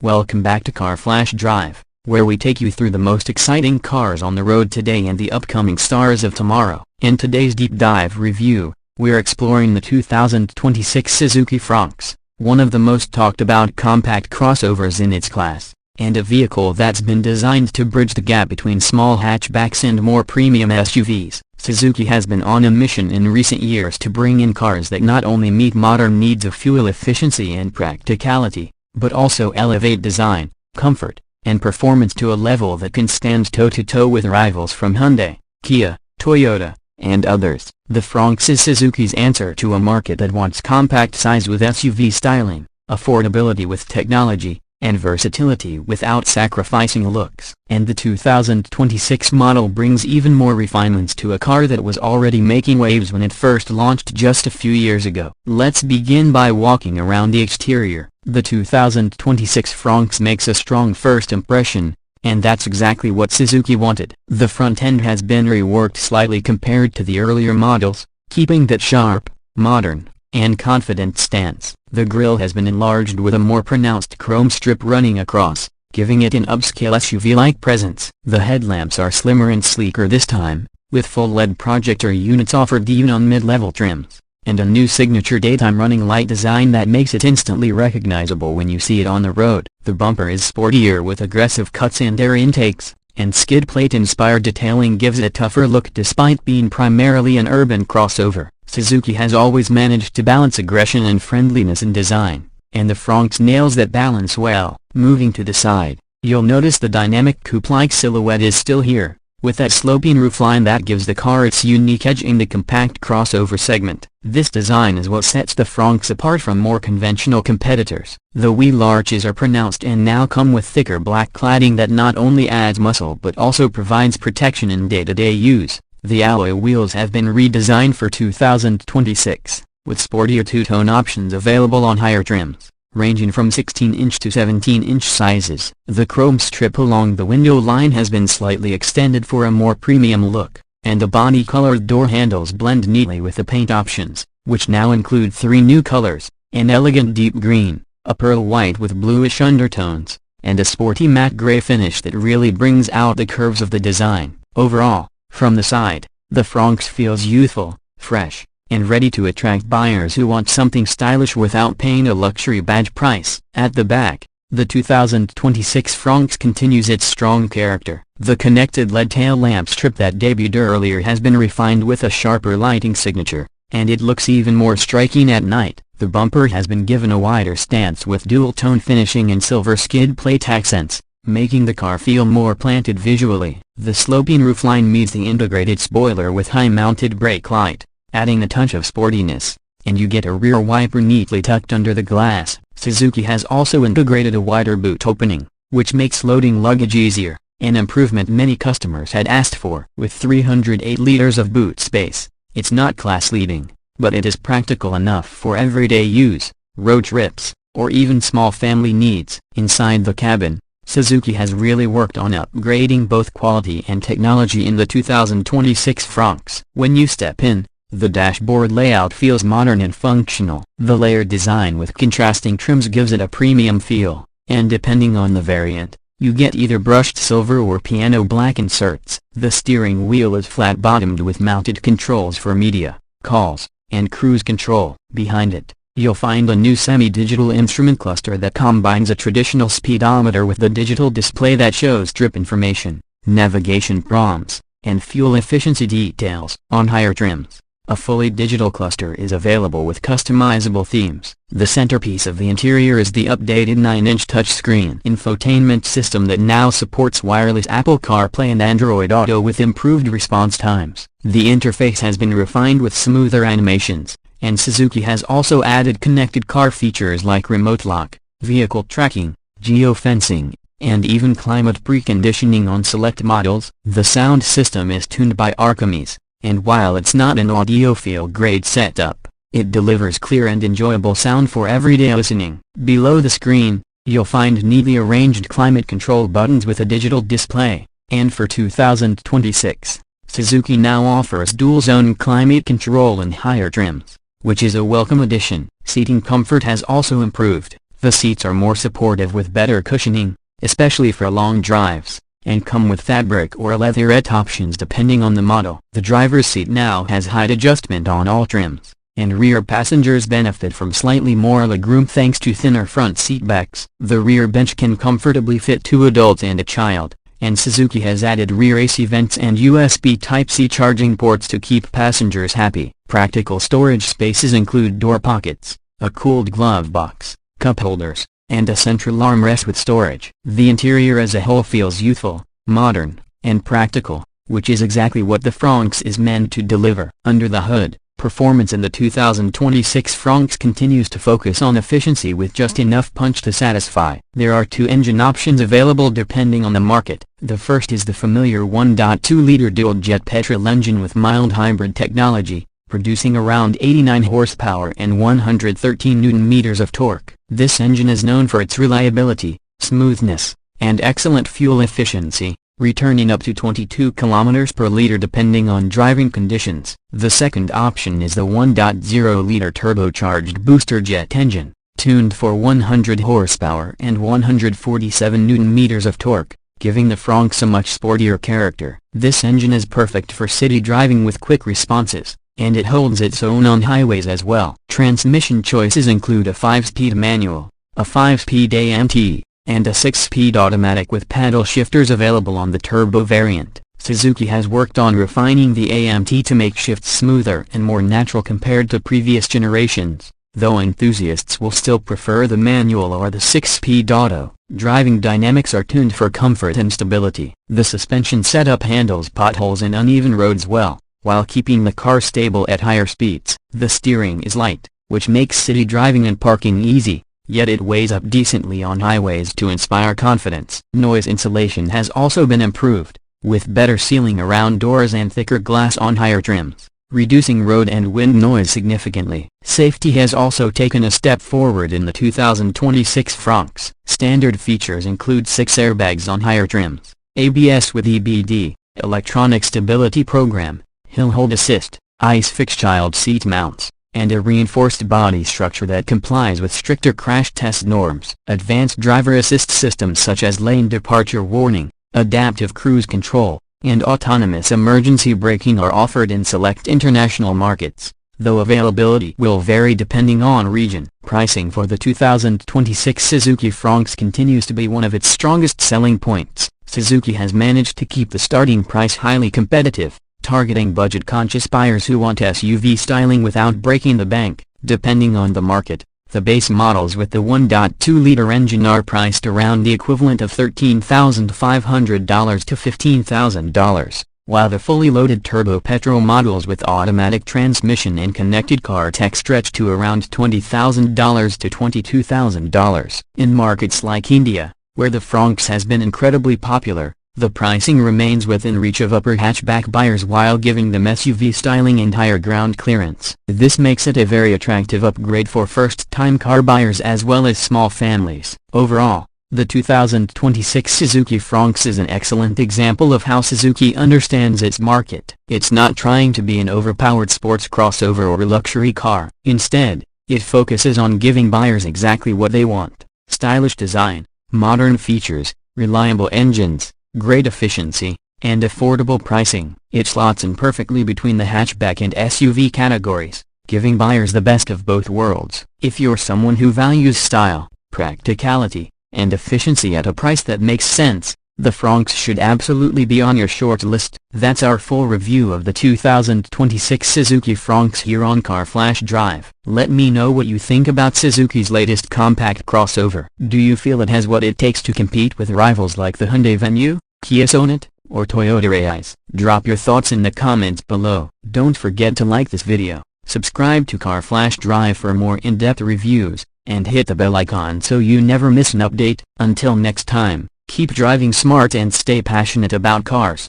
Welcome back to Car Flash Drive, where we take you through the most exciting cars on the road today and the upcoming stars of tomorrow. In today's deep dive review, we're exploring the 2026 Suzuki Fronx, one of the most talked about compact crossovers in its class, and a vehicle that's been designed to bridge the gap between small hatchbacks and more premium SUVs. Suzuki has been on a mission in recent years to bring in cars that not only meet modern needs of fuel efficiency and practicality, but also elevate design, comfort, and performance to a level that can stand toe-to-toe with rivals from Hyundai, Kia, Toyota, and others. The Fronx is Suzuki's answer to a market that wants compact size with SUV styling, affordability with technology, and versatility without sacrificing looks. And the 2026 model brings even more refinements to a car that was already making waves when it first launched just a few years ago. Let's begin by walking around the exterior. The 2026 Fronx makes a strong first impression, and that's exactly what Suzuki wanted. The front end has been reworked slightly compared to the earlier models, keeping that sharp, modern, and confident stance. The grille has been enlarged with a more pronounced chrome strip running across, giving it an upscale SUV-like presence. The headlamps are slimmer and sleeker this time, with full LED projector units offered even on mid-level trims, and a new signature daytime running light design that makes it instantly recognizable when you see it on the road. The bumper is sportier with aggressive cuts and air intakes, and skid plate-inspired detailing gives it a tougher look despite being primarily an urban crossover. Suzuki has always managed to balance aggression and friendliness in design, and the Fronx nails that balance well. Moving to the side, you'll notice the dynamic coupe-like silhouette is still here, with that sloping roofline that gives the car its unique edge in the compact crossover segment. This design is what sets the Fronx apart from more conventional competitors. The wheel arches are pronounced and now come with thicker black cladding that not only adds muscle but also provides protection in day-to-day use. The alloy wheels have been redesigned for 2026, with sportier two-tone options available on higher trims, ranging from 16-inch to 17-inch sizes. The chrome strip along the window line has been slightly extended for a more premium look, and the body-colored door handles blend neatly with the paint options, which now include 3 new colors: an elegant deep green, a pearl white with bluish undertones, and a sporty matte gray finish that really brings out the curves of the design. Overall, from the side, the Fronx feels youthful, fresh, and ready to attract buyers who want something stylish without paying a luxury badge price. At the back, the 2026 Fronx continues its strong character. The connected LED tail lamp strip that debuted earlier has been refined with a sharper lighting signature, and it looks even more striking at night. The bumper has been given a wider stance with dual-tone finishing and silver skid plate accents, making the car feel more planted visually. The sloping roofline meets the integrated spoiler with high-mounted brake light, adding a touch of sportiness, and you get a rear wiper neatly tucked under the glass. Suzuki has also integrated a wider boot opening, which makes loading luggage easier, an improvement many customers had asked for. With 308 liters of boot space, it's not class-leading, but it is practical enough for everyday use, road trips, or even small family needs. Inside the cabin, Suzuki has really worked on upgrading both quality and technology in the 2026 Fronx. When you step in, the dashboard layout feels modern and functional. The layered design with contrasting trims gives it a premium feel, and depending on the variant, you get either brushed silver or piano black inserts. The steering wheel is flat-bottomed with mounted controls for media, calls, and cruise control. Behind it, you'll find a new semi-digital instrument cluster that combines a traditional speedometer with the digital display that shows trip information, navigation prompts, and fuel efficiency details. On higher trims, a fully digital cluster is available with customizable themes. The centerpiece of the interior is the updated 9-inch touchscreen infotainment system that now supports wireless Apple CarPlay and Android Auto with improved response times. The interface has been refined with smoother animations, and Suzuki has also added connected car features like remote lock, vehicle tracking, geofencing, and even climate preconditioning on select models. The sound system is tuned by Archimedes, and while it's not an audiophile-grade setup, it delivers clear and enjoyable sound for everyday listening. Below the screen, you'll find neatly arranged climate control buttons with a digital display, and for 2026, Suzuki now offers dual-zone climate control in higher trims, which is a welcome addition. Seating comfort has also improved, The seats are more supportive with better cushioning, especially for long drives, and come with fabric or leatherette options depending on the model. The driver's seat now has height adjustment on all trims, and rear passengers benefit from slightly more legroom thanks to thinner front seat backs. The rear bench can comfortably fit 2 adults and a child, and Suzuki has added rear AC vents and USB Type-C charging ports to keep passengers happy. Practical storage spaces include door pockets, a cooled glove box, cup holders, and a central armrest with storage. The interior as a whole feels youthful, modern, and practical, which is exactly what the Fronx is meant to deliver. Under the hood, performance in the 2026 Fronx continues to focus on efficiency with just enough punch to satisfy. There are 2 engine options available depending on the market. The first is the familiar 1.2-liter DualJet petrol engine with mild hybrid technology, producing around 89 horsepower and 113 Nm of torque. This engine is known for its reliability, smoothness, and excellent fuel efficiency, returning up to 22 km per liter depending on driving conditions. The second option is the 1.0-liter turbocharged Boosterjet engine, tuned for 100 horsepower and 147 Nm of torque, giving the Fronx a much sportier character. This engine is perfect for city driving with quick responses, and it holds its own on highways as well. Transmission choices include a 5-speed manual, a 5-speed AMT, and a 6-speed automatic with paddle shifters available on the turbo variant. Suzuki has worked on refining the AMT to make shifts smoother and more natural compared to previous generations, though enthusiasts will still prefer the manual or the 6-speed auto. Driving dynamics are tuned for comfort and stability. The suspension setup handles potholes and uneven roads well, while keeping the car stable at higher speeds. The steering is light, which makes city driving and parking easy, yet it weighs up decently on highways to inspire confidence. Noise insulation has also been improved, with better sealing around doors and thicker glass on higher trims, reducing road and wind noise significantly. Safety has also taken a step forward in the 2026 Fronx. Standard features include 6 airbags on higher trims, ABS with EBD, electronic stability program, hill hold assist, ISOFIX child seat mounts, and a reinforced body structure that complies with stricter crash test norms. Advanced driver assist systems such as lane departure warning, adaptive cruise control, and autonomous emergency braking are offered in select international markets, though availability will vary depending on region. Pricing for the 2026 Suzuki Fronx continues to be one of its strongest selling points. Suzuki has managed to keep the starting price highly competitive, targeting budget-conscious buyers who want SUV styling without breaking the bank. Depending on the market, the base models with the 1.2-liter engine are priced around the equivalent of $13,500 to $15,000, while the fully loaded turbo petrol models with automatic transmission and connected car tech stretch to around $20,000 to $22,000. In markets like India, where the Fronx has been incredibly popular, the pricing remains within reach of upper hatchback buyers while giving them SUV styling and higher ground clearance. This makes it a very attractive upgrade for first-time car buyers as well as small families. Overall, the 2026 Suzuki Fronx is an excellent example of how Suzuki understands its market. It's not trying to be an overpowered sports crossover or luxury car. Instead, it focuses on giving buyers exactly what they want: stylish design, modern features, reliable engines, great efficiency, and affordable pricing. It slots in perfectly between the hatchback and SUV categories, giving buyers the best of both worlds. If you're someone who values style, practicality, and efficiency at a price that makes sense, the Fronx should absolutely be on your short list. That's our full review of the 2026 Suzuki Fronx here on Car Flash Drive. Let me know what you think about Suzuki's latest compact crossover. Do you feel it has what it takes to compete with rivals like the Hyundai Venue, Kia Sonet, or Toyota Raize? Drop your thoughts in the comments below. Don't forget to like this video, subscribe to Car Flash Drive for more in-depth reviews, and hit the bell icon so you never miss an update. Until next time, keep driving smart and stay passionate about cars.